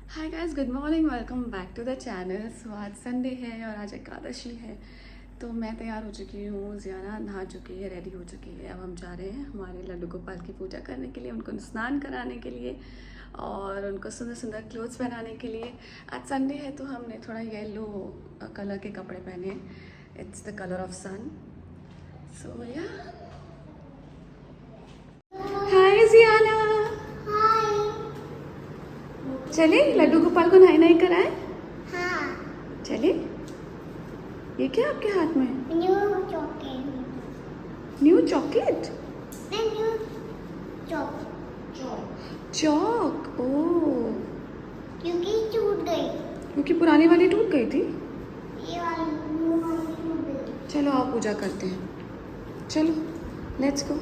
Hi guys, good morning, welcome back to the channel. So आज Sunday है और आज एकादशी है। तो मैं तैयार हो चुकी हूँ, ज़ियाना नहा चुकी है, रेडी हो चुकी है। अब हम जा रहे हैं हमारे लड्डू गोपाल की पूजा करने के लिए, उनको स्नान कराने के लिए और उनको सुंदर सुंदर क्लोथ्स पहनाने के लिए। आज संडे है तो हमने थोड़ा येलो कलर के कपड़े पहने। इट्स द कलर ऑफ सन। सो या हाय ज़ियाना, चले लड्डू गोपाल को नहाई नहाई कराएं। हाँ। चले। ये क्या आपके हाथ में? New chocolate. New chocolate? New चॉक चौक। ओ, क्योंकि टूट गई। क्योंकि पुरानी वाली टूट गई थी। ये वाली न्यू वाली टूट गई। चलो आप पूजा करते हैं, चलो लेट्स गो।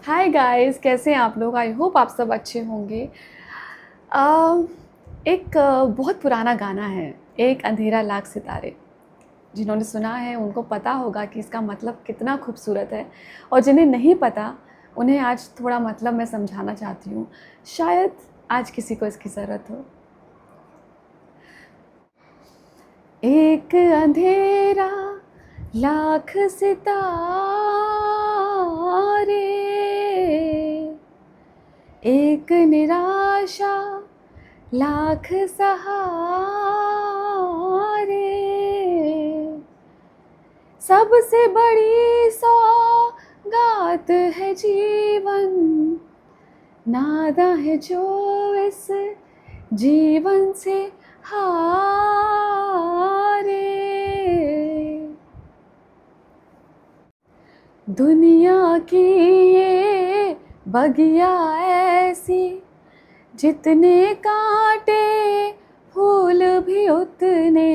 हाय गाइस, कैसे हैं आप लोग? आई होप आप सब अच्छे होंगे। एक बहुत पुराना गाना है, एक अंधेरा लाख सितारे। जिन्होंने सुना है उनको पता होगा कि इसका मतलब कितना खूबसूरत है, और जिन्हें नहीं पता उन्हें आज थोड़ा मतलब मैं समझाना चाहती हूँ। शायद आज किसी को इसकी ज़रूरत हो। एक अंधेरा लाख सितारे, एक निराशा लाख सहारे, सबसे बड़ी सौगात है जीवन, नादा है जो इस जीवन से हारे। दुनिया की ये बगिया ऐसी, जितने कांटे फूल भी उतने,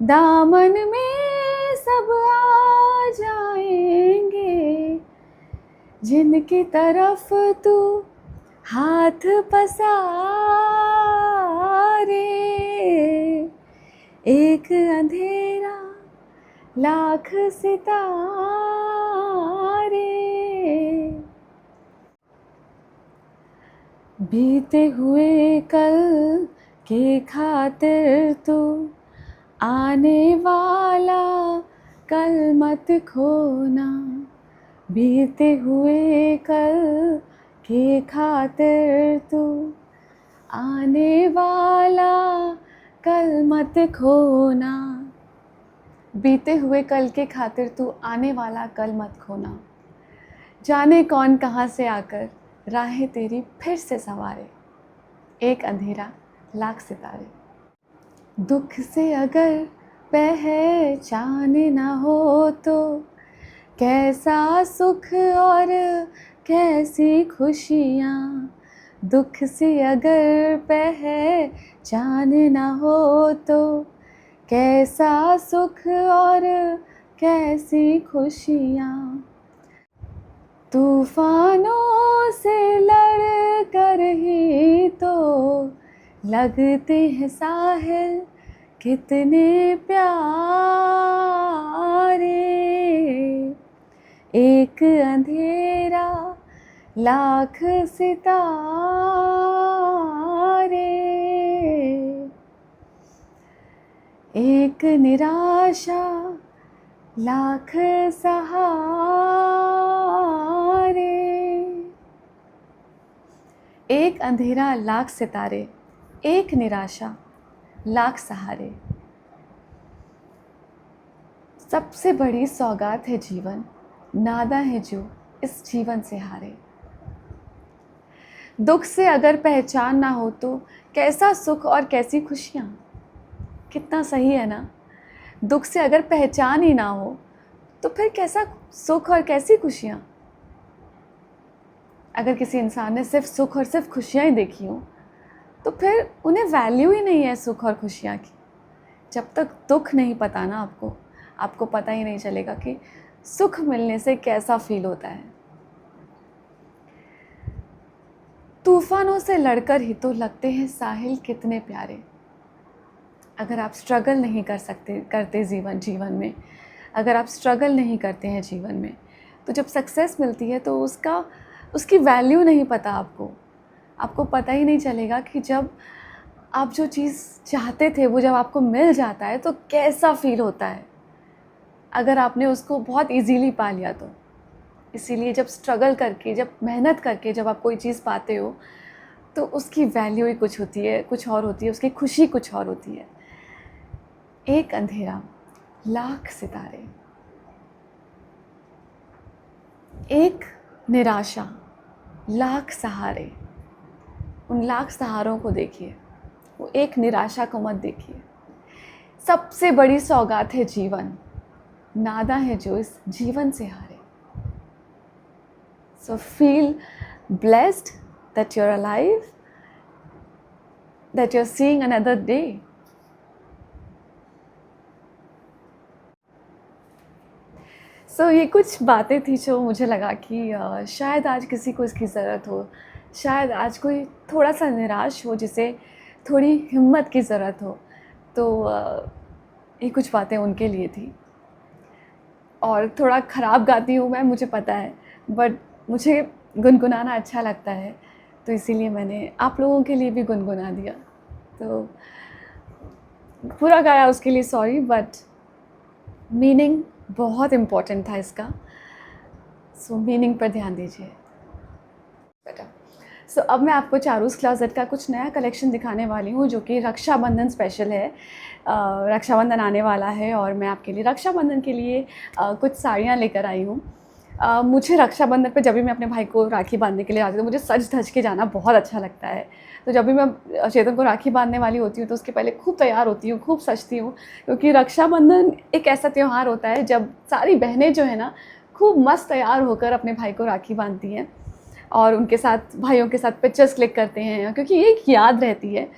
दामन में सब आ जाएंगे, जिनकी तरफ तू हाथ पसारे। एक अंधेरा लाख सितारे, बीते हुए कल के खातिर तू आने वाला कल मत खोना, बीते हुए कल के खातिर तू आने वाला कल मत खोना, बीते हुए कल के खातिर तू आने वाला कल मत खोना। जाने कौन कहाँ से आकर राहें तेरी फिर से संवारे। एक अंधेरा लाख सितारे। दुख से अगर पहचान न हो तो कैसा सुख और कैसी खुशियाँ, दुख से अगर पहचान न हो तो कैसा सुख और कैसी खुशियाँ, तूफानों से लड़ कर ही तो लगते हैं साहिल कितने प्यारे। एक अंधेरा लाख सितारे, एक निराशा लाख सहारे। एक अंधेरा लाख सितारे, एक निराशा लाख सहारे, सबसे बड़ी सौगात है जीवन, नादा है जो इस जीवन से हारे। दुख से अगर पहचान ना हो तो कैसा सुख और कैसी खुशियाँ। कितना सही है ना। दुख से अगर पहचान ही ना हो तो फिर कैसा सुख और कैसी खुशियाँ। अगर किसी इंसान ने सिर्फ सुख और सिर्फ खुशियाँ ही देखी हों तो फिर उन्हें वैल्यू ही नहीं है सुख और खुशियाँ की। जब तक दुख नहीं पता ना आपको पता ही नहीं चलेगा कि सुख मिलने से कैसा फील होता है। तूफानों से लड़कर ही तो लगते हैं साहिल कितने प्यारे। अगर आप स्ट्रगल नहीं करते जीवन में, अगर आप स्ट्रगल नहीं करते हैं जीवन में, तो जब सक्सेस मिलती है तो उसकी वैल्यू नहीं पता आपको पता ही नहीं चलेगा कि जब आप जो चीज़ चाहते थे वो जब आपको मिल जाता है तो कैसा फील होता है, अगर आपने उसको बहुत इजीली पा लिया तो। इसीलिए जब स्ट्रगल करके, जब मेहनत करके जब आप कोई चीज़ पाते हो तो उसकी वैल्यू ही कुछ होती है, कुछ और होती है, उसकी खुशी कुछ और होती है। एक अंधेरा लाख सितारे, एक निराशा लाख सहारे। उन लाख सहारों को देखिए, वो एक निराशा को मत देखिए। सबसे बड़ी सौगात है जीवन, नादा है जो इस जीवन से हारे। So feel blessed that you're alive, that you're seeing another day. So ये कुछ बातें थी जो मुझे लगा कि शायद आज किसी को इसकी ज़रूरत हो, शायद आज कोई थोड़ा सा निराश हो जिसे थोड़ी हिम्मत की ज़रूरत हो, तो ये कुछ बातें उनके लिए थी। और थोड़ा ख़राब गाती हूँ मैं, मुझे पता है, बट मुझे गुनगुनाना अच्छा लगता है तो इसीलिए मैंने आप लोगों के लिए भी गुनगुना दिया। तो पूरा गाया उसके लिए सॉरी, बट मीनिंग बहुत इम्पोर्टेंट था इसका। सो मीनिंग पर ध्यान दीजिए बेटा। सो अब मैं आपको चारूस क्लोजेट का कुछ नया कलेक्शन दिखाने वाली हूँ जो कि रक्षाबंधन स्पेशल है। रक्षाबंधन आने वाला है और मैं आपके लिए रक्षाबंधन के लिए कुछ साड़ियाँ लेकर आई हूँ। मुझे रक्षाबंधन पे जब भी मैं अपने भाई को राखी बांधने के लिए आती हूँ तो मुझे सज धज के जाना बहुत अच्छा लगता है। तो जब भी मैं चेतन को राखी बांधने वाली होती हूँ तो उसके पहले खूब तैयार होती हूँ, खूब सजती हूँ, क्योंकि रक्षाबंधन एक ऐसा त्यौहार होता है जब सारी बहनें जो है ना खूब मस्त तैयार होकर अपने भाई को राखी बांधती हैं और उनके साथ, भाइयों के साथ पिक्चर्स क्लिक करते हैं, क्योंकि ये एक याद रहती है।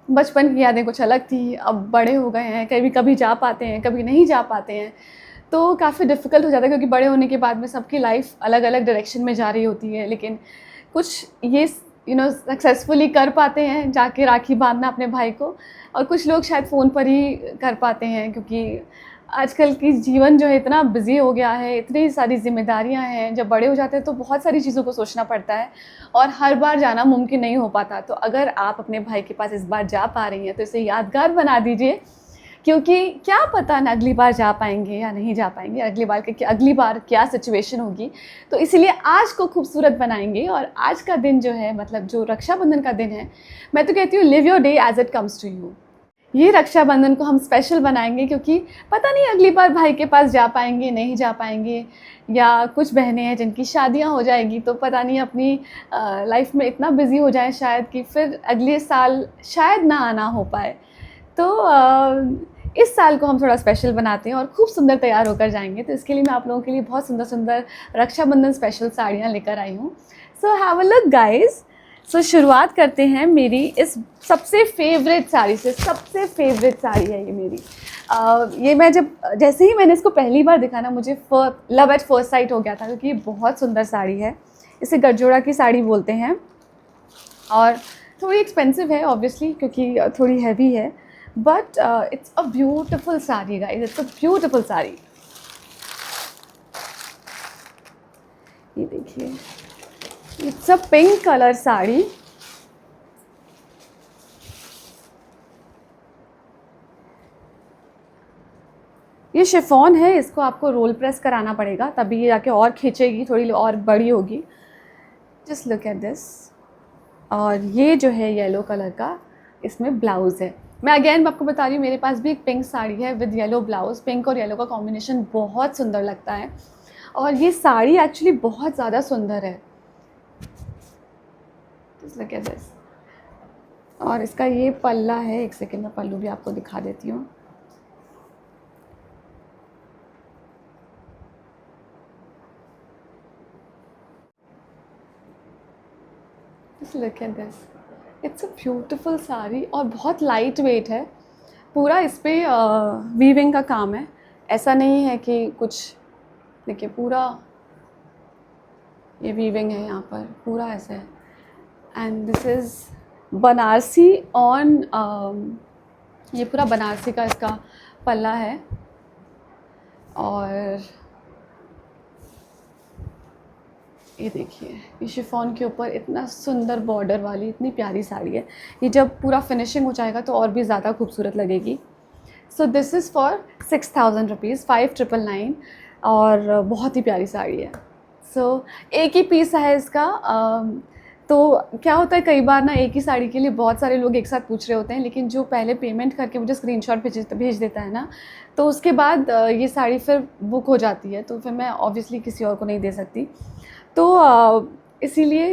बचपन की यादें कुछ अलग थी, अब बड़े हो गए हैं, कभी जा पाते हैं, कभी नहीं जा पाते हैं, तो काफ़ी डिफ़िकल्ट हो जाता है, क्योंकि बड़े होने के बाद में सबकी लाइफ अलग अलग डायरेक्शन में जा रही होती है। लेकिन कुछ ये सक्सेसफुली कर पाते हैं जाके राखी बांधना अपने भाई को, और कुछ लोग शायद फ़ोन पर ही कर पाते हैं, क्योंकि आजकल की जीवन जो है इतना बिज़ी हो गया है, इतनी सारी जिम्मेदारियां हैं। जब बड़े हो जाते हैं तो बहुत सारी चीज़ों को सोचना पड़ता है और हर बार जाना मुमकिन नहीं हो पाता। तो अगर आप अपने भाई के पास इस बार जा पा रही हैं तो इसे यादगार बना दीजिए, क्योंकि क्या पता ना अगली बार जा पाएंगे या नहीं जा पाएंगे, अगली बार क्या सिचुएशन होगी। तो इसीलिए आज को खूबसूरत बनाएंगे। और आज का दिन जो है, मतलब जो रक्षाबंधन का दिन है, मैं तो कहती हूँ live your day as it comes to you. ये रक्षाबंधन को हम स्पेशल बनाएंगे, क्योंकि पता नहीं अगली बार भाई के पास जा पाएंगे नहीं जा पाएंगे, या कुछ बहनें हैं जिनकी शादियां हो जाएगी तो पता नहीं अपनी लाइफ में इतना बिज़ी हो जाए शायद कि फिर अगले साल शायद ना आना हो पाए। तो इस साल को हम थोड़ा स्पेशल बनाते हैं और खूब सुंदर तैयार होकर जाएंगे। तो इसके लिए मैं आप लोगों के लिए बहुत सुंदर सुंदर रक्षाबंधन स्पेशल साड़ियाँ लेकर आई हूँ। So have a look guys. So शुरुआत करते हैं मेरी इस सबसे फेवरेट साड़ी से। सबसे फेवरेट साड़ी है ये मेरी। ये मैं जैसे ही मैंने इसको पहली बार देखा ना, मुझे लव एट फर्स्ट साइट हो गया था, क्योंकि ये बहुत सुंदर साड़ी है। इसे गठजोड़ा की साड़ी बोलते हैं और थोड़ी एक्सपेंसिव है ऑब्वियसली, क्योंकि थोड़ी हैवी है, but it's a beautiful sari guys, it's a beautiful sari. ये देखिए, it's a pink colour sari. ये शिफॉन है, इसको आपको रोल प्रेस कराना पड़ेगा तभी ये जाके और खींचेगी, थोड़ी और बड़ी होगी। जस्ट लुक एट दिस, और ये जो है येलो कलर का इसमें ब्लाउज़ है। मैं अगेन आपको बता रही हूँ, मेरे पास भी एक पिंक साड़ी है विद येलो ब्लाउज़। पिंक और येलो का कॉम्बिनेशन बहुत सुंदर लगता है और ये साड़ी एक्चुअली बहुत ज़्यादा सुंदर है। Just look at this। और इसका ये पल्ला है, एक सेकेंड में पल्लू भी आपको दिखा देती हूँ। Just look at this। It's a beautiful sari और बहुत लाइट वेट है। पूरा इस पर वीविंग का काम है, ऐसा नहीं है कि कुछ, देखिए पूरा ये वीविंग है यहाँ पर, पूरा ऐसा है। And this is Banarasi on, ये पूरा बनारसी का इसका पल्ला है। और ये देखिए, ये शिफॉन के ऊपर इतना सुंदर बॉर्डर वाली इतनी प्यारी साड़ी है। ये जब पूरा फिनिशिंग हो जाएगा तो और भी ज़्यादा खूबसूरत लगेगी। So this is for 6000 rupees, 5999। और बहुत ही प्यारी साड़ी है। सो एक ही पीस है इसका। तो क्या होता है कई बार ना, एक ही साड़ी के लिए बहुत सारे लोग एक साथ पूछ रहे होते हैं, लेकिन जो पहले पेमेंट करके मुझे स्क्रीनशॉट भेज देता है ना, तो उसके बाद ये साड़ी फिर बुक हो जाती है, तो फिर मैं ऑब्वियसली किसी और को नहीं दे सकती। तो इसीलिए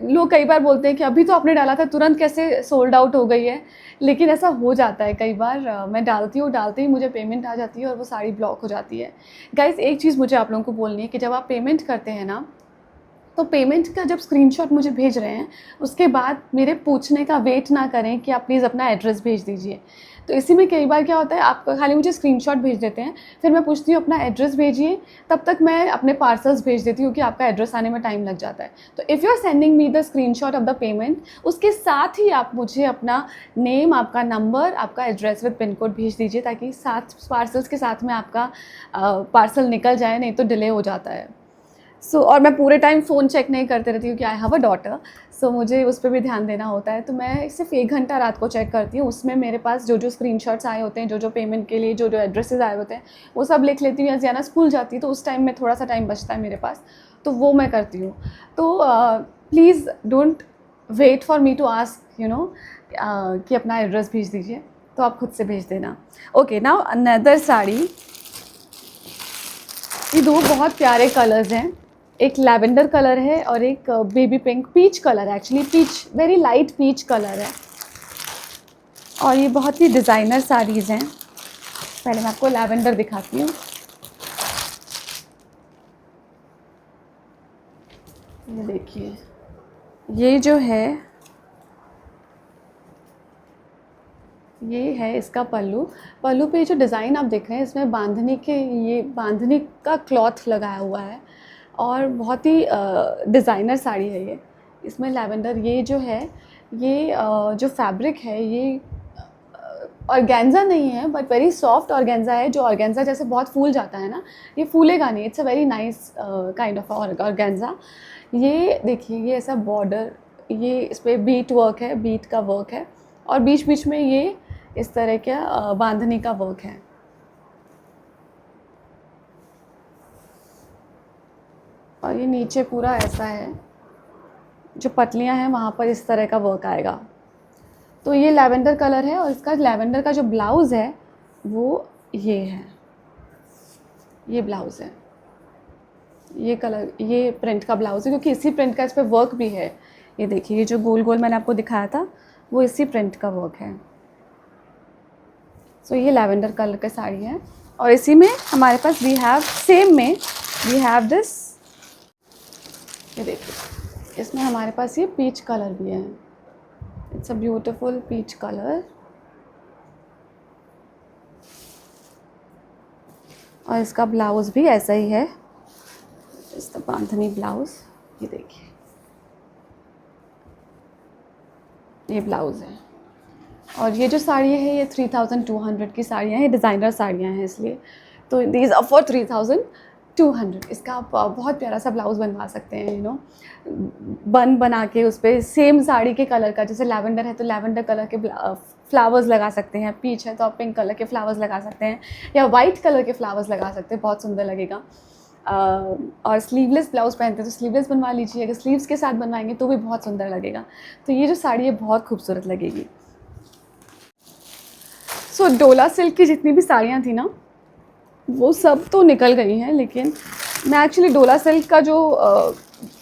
लोग कई बार बोलते हैं कि अभी तो आपने डाला था, तुरंत कैसे सोल्ड आउट हो गई है। लेकिन ऐसा हो जाता है कई बार। मैं डालती हूँ, डालते ही मुझे पेमेंट आ जाती है और वो साड़ी ब्लॉक हो जाती है। गाइस, एक चीज़ मुझे आप लोगों को बोलनी है कि जब आप पेमेंट करते हैं ना, तो पेमेंट का जब स्क्रीनशॉट मुझे भेज रहे हैं, उसके बाद मेरे पूछने का वेट ना करें कि आप प्लीज़ अपना एड्रेस भेज दीजिए। तो इसी में कई बार क्या होता है, आप खाली मुझे स्क्रीनशॉट भेज देते हैं, फिर मैं पूछती हूँ अपना एड्रेस भेजिए, तब तक मैं अपने पार्सल्स भेज देती हूँ कि आपका एड्रेस आने में टाइम लग जाता है। तो if you are sending me the screenshot of the payment, उसके साथ ही आप मुझे अपना नेम, आपका नंबर, आपका एड्रेस विद पिन कोड भेज दीजिए, ताकि साथ पार्सल्स के साथ में आपका पार्सल निकल जाए, नहीं तो डिले हो जाता है। और मैं पूरे टाइम फ़ोन चेक नहीं करते रहती हूँ कि आई हैव अ डॉटर, सो मुझे उस पर भी ध्यान देना होता है। तो मैं सिर्फ 1 घंटा रात को चेक करती हूँ, उसमें मेरे पास जो जो स्क्रीनशॉट्स आए होते हैं, जो जो पेमेंट के लिए जो जो एड्रेसेस आए होते हैं, वो सब लिख लेती हूँ। या ज़ियाना स्कूल जाती है तो उस टाइम में थोड़ा सा टाइम बचता है मेरे पास, तो वो मैं करती हूँ। तो please don't wait for me to ask कि अपना एड्रेस भेज दीजिए, तो आप खुद से भेज देना। Okay, now another sari. ये दो बहुत प्यारे कलर्स हैं, एक लैवेंडर कलर है और एक बेबी पिंक, पीच कलर है actually, peach, very light peach colour है। और ये बहुत ही डिज़ाइनर साड़ीज़ हैं। पहले मैं आपको लैवेंडर दिखाती हूँ। ये देखिए, ये जो है, ये है इसका पल्लू। पल्लू पे जो डिज़ाइन आप देख रहे हैं, इसमें बांधनी के, ये बांधनी का क्लॉथ लगाया हुआ है और बहुत ही डिज़ाइनर साड़ी है ये। इसमें लैवेंडर, ये जो है, ये जो फैब्रिक है, ये ऑर्गेन्जा नहीं है, बट वेरी सॉफ्ट ऑर्गेन्जा है। जो ऑर्गेन्जा जैसे बहुत फूल जाता है ना, ये फूलेगा नहीं। It's a very nice kind of organza. ये देखिए, ये ऐसा बॉर्डर, ये इस पर बीट वर्क है, बीट का वर्क है, और बीच बीच में ये इस तरह का बांधनी का वर्क है। और ये नीचे पूरा ऐसा है, जो पतलियां हैं वहाँ पर इस तरह का वर्क आएगा। तो ये लैवेंडर कलर है और इसका लैवेंडर का जो ब्लाउज़ है वो ये है, ये ब्लाउज़ है, ये कलर, ये प्रिंट का ब्लाउज़ है, क्योंकि इसी प्रिंट का इस पर वर्क भी है। ये देखिए, ये जो गोल गोल मैंने आपको दिखाया था वो इसी प्रिंट का वर्क है। सो ये लैवेंडर कलर की साड़ी है। और इसी में हमारे पास वी हैव, सेम में वी हैव दिस, ये देखिए, इसमें हमारे पास ये पीच कलर भी है। It's a beautiful peach colour. और इसका ब्लाउज़ भी ऐसा ही है, इस द बांधनी ब्लाउज़। ये देखिए, ये ब्लाउज़ है। और ये जो साड़ी है, ये 3200 की साड़ियाँ हैं, डिज़ाइनर साड़ियाँ हैं इसलिए। तो दीज आर फॉर 3200। इसका आप बहुत प्यारा सा ब्लाउज़ बनवा सकते हैं, बन बना के उस पर सेम साड़ी के कलर का, जैसे लैवेंडर है तो लैवेंडर कलर के फ्लावर्स लगा सकते हैं, पीच है तो आप पिंक कलर के फ्लावर्स लगा सकते हैं, या वाइट कलर के फ्लावर्स लगा सकते हैं, बहुत सुंदर लगेगा। और स्लीवलेस ब्लाउज़ पहनते हैं तो स्लीवलेस बनवा लीजिए, अगर स्लीव्स के साथ बनवाएंगे तो भी बहुत सुंदर लगेगा। तो ये जो साड़ी है बहुत खूबसूरत लगेगी। सो डोला सिल्क की जितनी भी साड़ियाँ थी ना वो सब तो निकल गई हैं, लेकिन मैं एक्चुअली डोला सिल्क का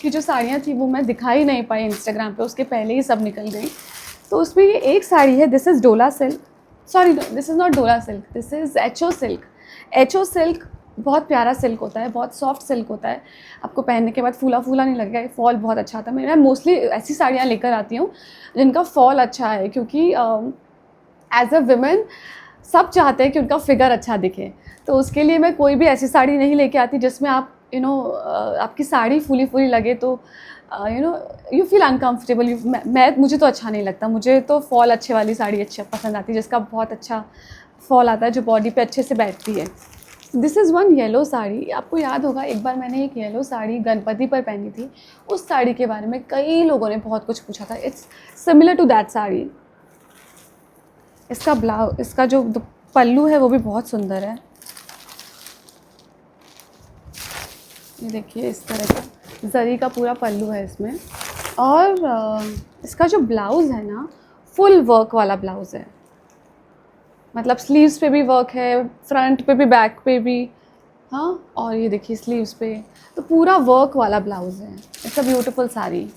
की जो साड़ियाँ थी वो मैं दिखा ही नहीं पाई इंस्टाग्राम पे, उसके पहले ही सब निकल गई। तो उसमें ये एक साड़ी है, this is Dola silk, sorry this is not Dola silk, this is HO silk. HO silk बहुत प्यारा सिल्क होता है, बहुत सॉफ्ट सिल्क होता है, आपको पहनने के बाद फूला फूला नहीं लगेगा, फॉल बहुत अच्छा आता है। मैं मोस्टली ऐसी साड़ियाँ लेकर आती हूँ जिनका फॉल अच्छा है, क्योंकि एज अ वुमेन सब चाहते हैं कि उनका फिगर अच्छा दिखे। तो उसके लिए मैं कोई भी ऐसी साड़ी नहीं लेके आती जिसमें आप आपकी साड़ी फूली फूली लगे, तो यू फील अनकम्फर्टेबल। मुझे तो अच्छा नहीं लगता, मुझे तो फॉल अच्छे वाली साड़ी अच्छा पसंद आती है, जिसका बहुत अच्छा फॉल आता है, जो बॉडी पे अच्छे से बैठती है। This is one yellow sari. आपको याद होगा एक बार मैंने एक येलो साड़ी गणपति पर पहनी थी, उस साड़ी के बारे में कई लोगों ने बहुत कुछ पूछा था। It's similar to that sari. इसका जो पल्लू है वो भी बहुत सुंदर है, ये देखिए इस तरह का जरी का पूरा पल्लू है इसमें। और इसका जो ब्लाउज़ है ना फुल वर्क वाला ब्लाउज़ है, मतलब स्लीव्स पे भी वर्क है, फ्रंट पे भी, बैक पे भी। हाँ, और ये देखिए स्लीव्स पे तो पूरा वर्क वाला ब्लाउज़ है। It's a beautiful sari.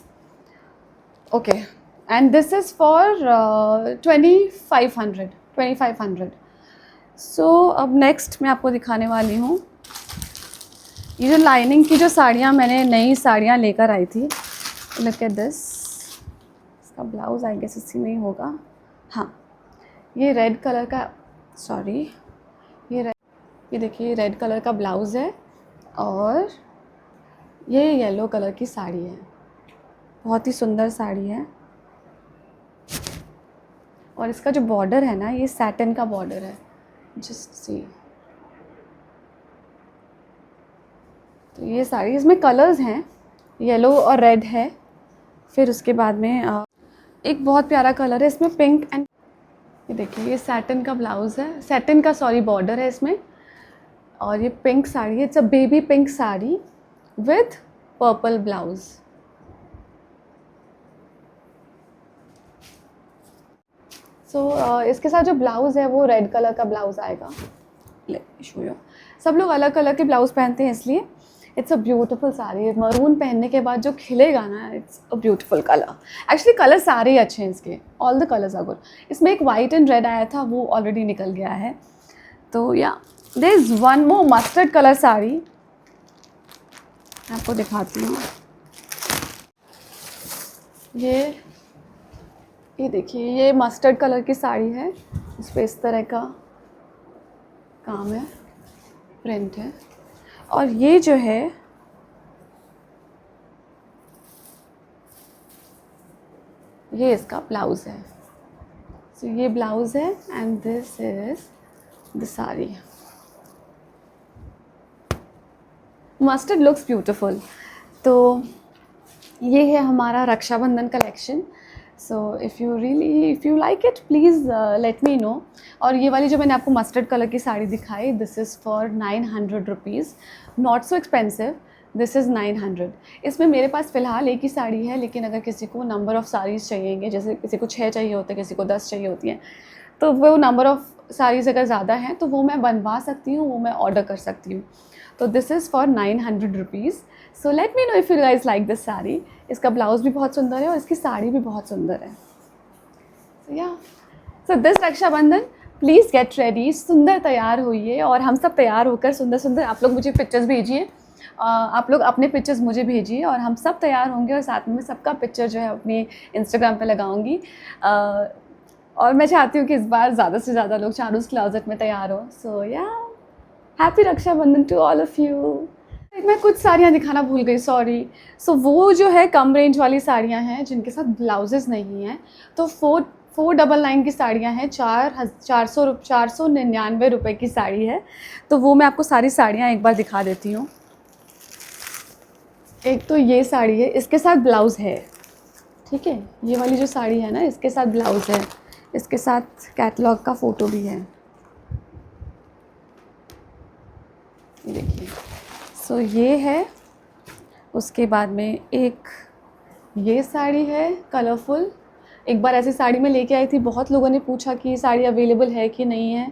Okay, and this is for 2500। सो अब नेक्स्ट मैं आपको दिखाने वाली हूँ ये जो लाइनिंग की जो साड़ियाँ मैंने नई साड़ियाँ लेकर आई थी। लुक एट दिस, इसका ब्लाउज़ आई गेस इसी में ही होगा। हाँ, ये रेड कलर का, सॉरी ये देखिए रेड कलर का ब्लाउज़ है और ये येलो कलर की साड़ी है। बहुत ही सुंदर साड़ी है और इसका जो बॉर्डर है ना ये सैटिन का बॉर्डर है, जस्ट सी। तो ये साड़ी, इसमें कलर्स हैं, येलो और रेड है, फिर उसके बाद में एक बहुत प्यारा कलर है इसमें पिंक एंड, ये देखिए ये सैटिन का ब्लाउज़ है, सैटिन का सॉरी बॉर्डर है इसमें। और ये पिंक साड़ी है, it's a baby pink sari with purple blouse. So इसके साथ जो ब्लाउज़ है वो रेड कलर का ब्लाउज़ आएगा। Let me show you. सब लोग अलग कलर के ब्लाउज़ पहनते हैं इसलिए it's a beautiful sari. Maroon पहनने के बाद जो खिलेगा ना, it's a beautiful colour. Actually colour सारे ही अच्छे हैं इसके, all the colours are good. इसमें एक वाइट एंड रेड आया था, वो ऑलरेडी निकल गया है। तो yeah there is one more mustard colour sari, आपको दिखाती हूँ। ये देखिए ये मस्टर्ड कलर की साड़ी है, इस पर इस तरह का काम है, प्रिंट है। और ये जो है ये इसका ब्लाउज़ है। सो ये ब्लाउज़ है and this is the sari. Mustard looks beautiful. तो ये है हमारा Rakshabandhan collection. So if you like it please let me know. और ये वाली जो मैंने आपको मस्टर्ड कलर की साड़ी दिखाई, this is for 900 rupees, not so expensive, this is 900। इसमें मेरे पास फ़िलहाल एक ही साड़ी है, लेकिन अगर किसी को नंबर ऑफ़ साड़ीज़ चाहिएंगे, जैसे किसी को 6 चाहिए होते हैं, किसी को 10 चाहिए होती हैं, तो वो नंबर ऑफ़ साड़ीज़ अगर ज़्यादा हैं तो वो मैं बनवा सकती हूँ, वो मैं ऑर्डर कर सकती हूँ। तो this is for 900 rupees. So let me know if you guys like this sari. इसका ब्लाउज़ भी बहुत सुंदर है और इसकी साड़ी भी बहुत सुंदर है। So this Rakshabandhan please get ready, सुंदर तैयार होइए और हम सब तैयार होकर सुंदर सुंदर आप लोग मुझे पिक्चर्स भेजिए, आप लोग अपने पिक्चर्स मुझे भेजिए और हम सब तैयार होंगे और साथ में सबका पिक्चर जो है अपनी इंस्टाग्राम पे लगाऊंगी। और मैं चाहती हूँ कि इस बार ज़्यादा से ज़्यादा लोग चारूस क्लोजेट में तैयार हो। So yeah happy Rakshabandhan to all of you. मैं कुछ साड़ियाँ दिखाना भूल गई, सॉरी। सो वो जो है कम रेंज वाली साड़ियाँ हैं जिनके साथ ब्लाउजेज़ नहीं हैं, तो 499 की साड़ियाँ हैं, 499 रुपये की साड़ी है। तो वो मैं आपको सारी साड़ियाँ एक बार दिखा देती हूँ। एक तो ये साड़ी है, इसके साथ ब्लाउज़ है, ठीक है। ये वाली जो साड़ी है ना, इसके साथ ब्लाउज़ है, इसके साथ कैटलॉग का फ़ोटो भी है, ये देखिए। सो ये है, उसके बाद में एक ये साड़ी है कलरफुल। एक बार ऐसी साड़ी मैं लेके आई थी, बहुत लोगों ने पूछा कि ये साड़ी अवेलेबल है कि नहीं है।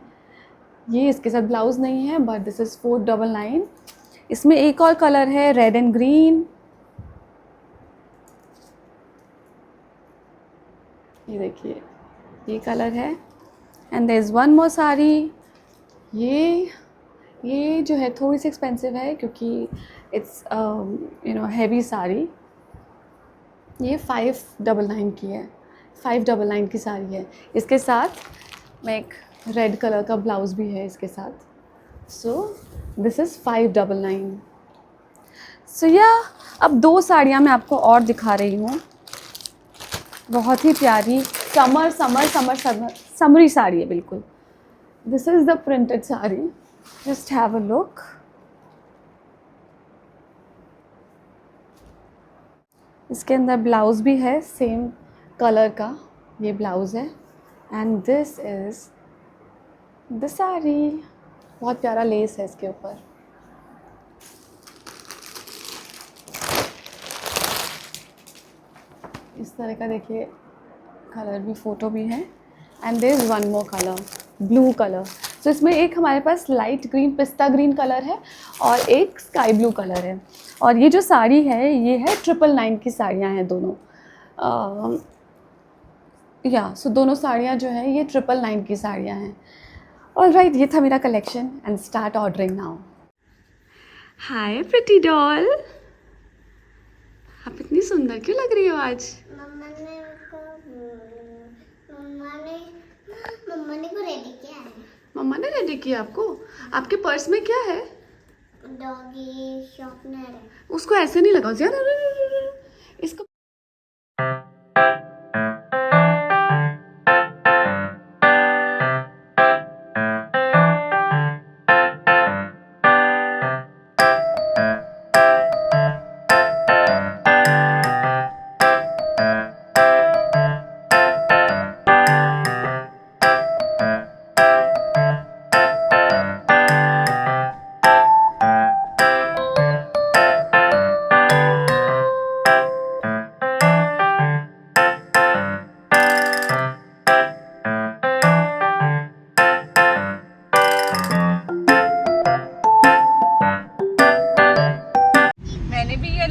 ये इसके साथ ब्लाउज़ नहीं है, बट दिस इज़ 499। इसमें एक और कलर है रेड एंड ग्रीन, ये देखिए ये कलर है। And there is one more sari. ये जो है थोड़ी सी एक्सपेंसिव है क्योंकि इट्स हैवी साड़ी। ये 599 की है, 599 की साड़ी है। इसके साथ में एक रेड कलर का ब्लाउज़ भी है इसके साथ। So this is 599। सो या अब 2 साड़ियाँ मैं आपको और दिखा रही हूँ, बहुत ही प्यारी समरी साड़ी है बिल्कुल। This is the printed sari, just have a look. इसके अंदर ब्लाउज़ भी है सेम कलर का, ये ब्लाउज़ है। And this is the sari, बहुत प्यारा लेस है इसके ऊपर। इस तरह का देखिए कलर भी, फ़ोटो भी है। And there is one more colour, blue colour. So इसमें एक हमारे पास लाइट ग्रीन, पिस्ता ग्रीन कलर है और एक स्काई ब्लू कलर है। और ये जो साड़ी है ये है 999 की साड़ियाँ हैं दोनों। सो दोनों साड़ियाँ जो है ये 999 की साड़ियाँ हैं। ऑलराइट, ये था मेरा collection and start ordering now. Hi pretty doll, आप इतनी सुंदर क्यों लग रही हो आज? मम्मा ने को रेडी किया है। मम्मा ने रेडी किया आपको? आपके पर्स में क्या है? डॉगी शॉर्पनर है। उसको ऐसे नहीं लगाओ यार, इसको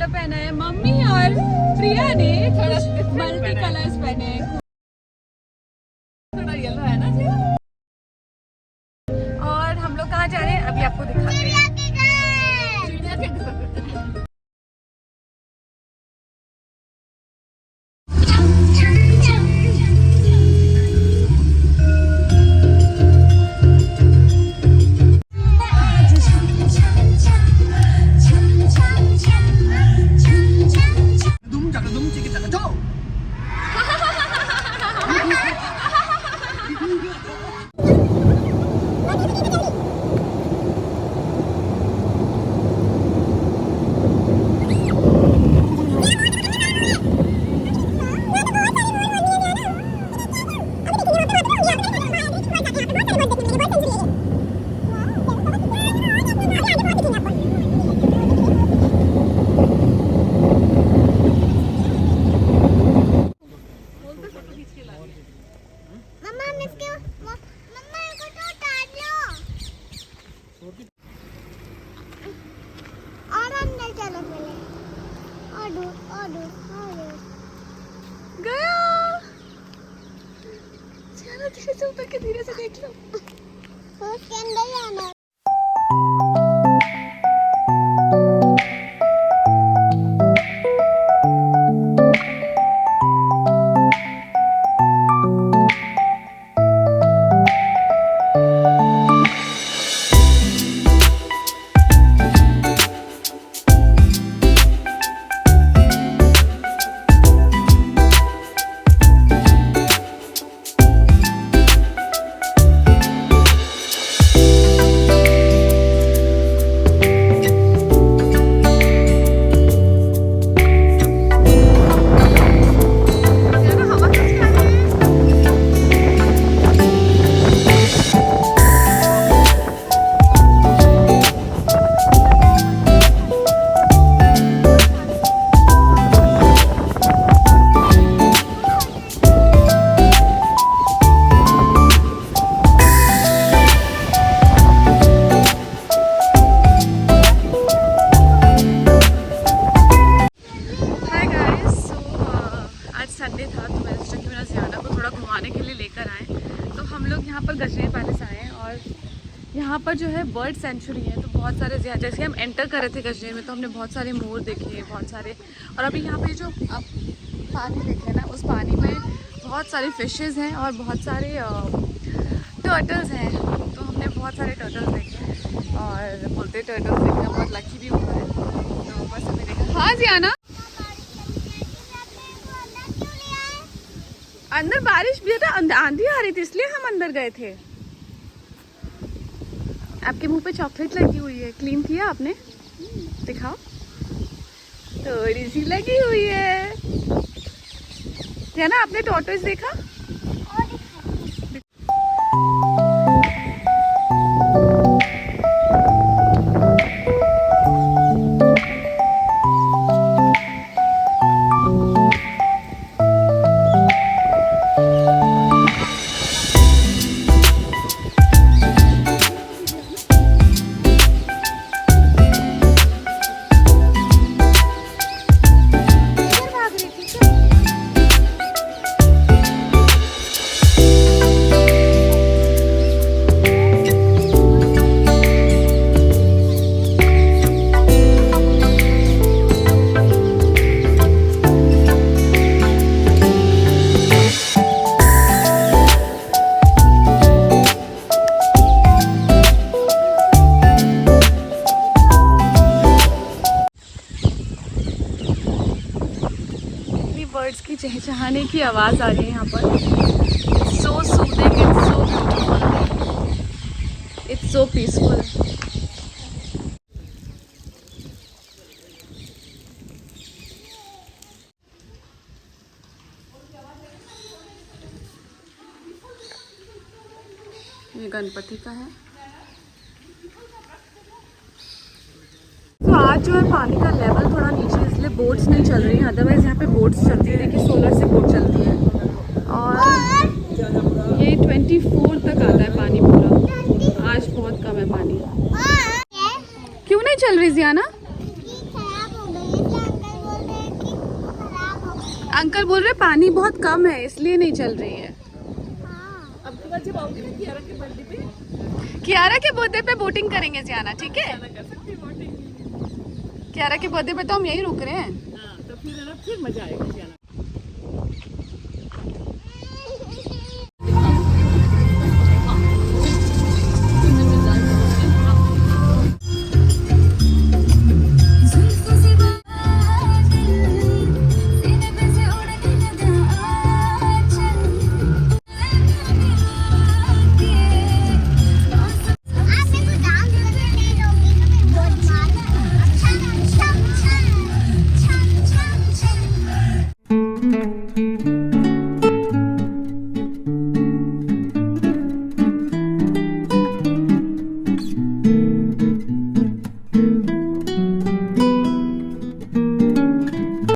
पहना है मम्मी और प्रिया ने थोड़ा मल्टी कलर्स पहने हैं, थोड़ा येलो है ना जी। और हम लोग कहाँ जा रहे हैं अभी आपको दिखाते हैं। गया, चलो धीरे से ऊपर के, धीरे से देख लो। उसके अंदर जाना। तो मैंने सोचा कि मेरा ज़ियाना को थोड़ा घुमाने के लिए लेकर आएँ। तो हम लोग यहाँ पर गजरे पैलेस आए हैं और यहाँ पर जो है बर्ड सेंचुरी है। तो बहुत सारे जैसे हम एंटर कर रहे थे गजरे में तो हमने बहुत सारे मोर देखे, बहुत सारे। और अभी यहाँ पे जो आप पानी देख रहे हैं ना, उस पानी में बहुत सारे फिशेज़ हैं और बहुत सारे टर्टल्स हैं। तो हमने बहुत सारे टर्टल्स देखे और बोलते टर्टल्स देखना बहुत लकी भी हुआ है। तो बस हमें देखा। हाँ ज़ियाना, अंदर बारिश भी था, आंधी आ रही थी इसलिए हम अंदर गए थे। आपके मुंह पे चॉकलेट लगी हुई है, क्लीन किया आपने? दिखाओ, थोड़ी सी लगी हुई है। ना आपने टॉर्टोइस देखा? बर्ड्स की चहचहाने की आवाज़ आ रही है यहाँ पर। So soothing, it's so beautiful, it's so peaceful. ये गणपति का है। तो आज जो है पानी का लेवल थोड़ा नीचे, इसलिए बोट्स नहीं चल रही हैं। अदरवाइज यहाँ पे बोट्स चलती है, देखिए सोलर से बोट चलती है। और ये 24 तक आता है पानी पूरा। आज बहुत कम है पानी। क्यों नहीं चल रही ज़ियाना? अंकल बोल रहे पानी बहुत कम है इसलिए नहीं चल रही है। कियारा के बर्थडे पे बोटिंग करेंगे ज़ियाना, ठीक है? कियारा के बर्थडे पे तो हम यही रुक रहे हैं। तो फिर मजा आएगा।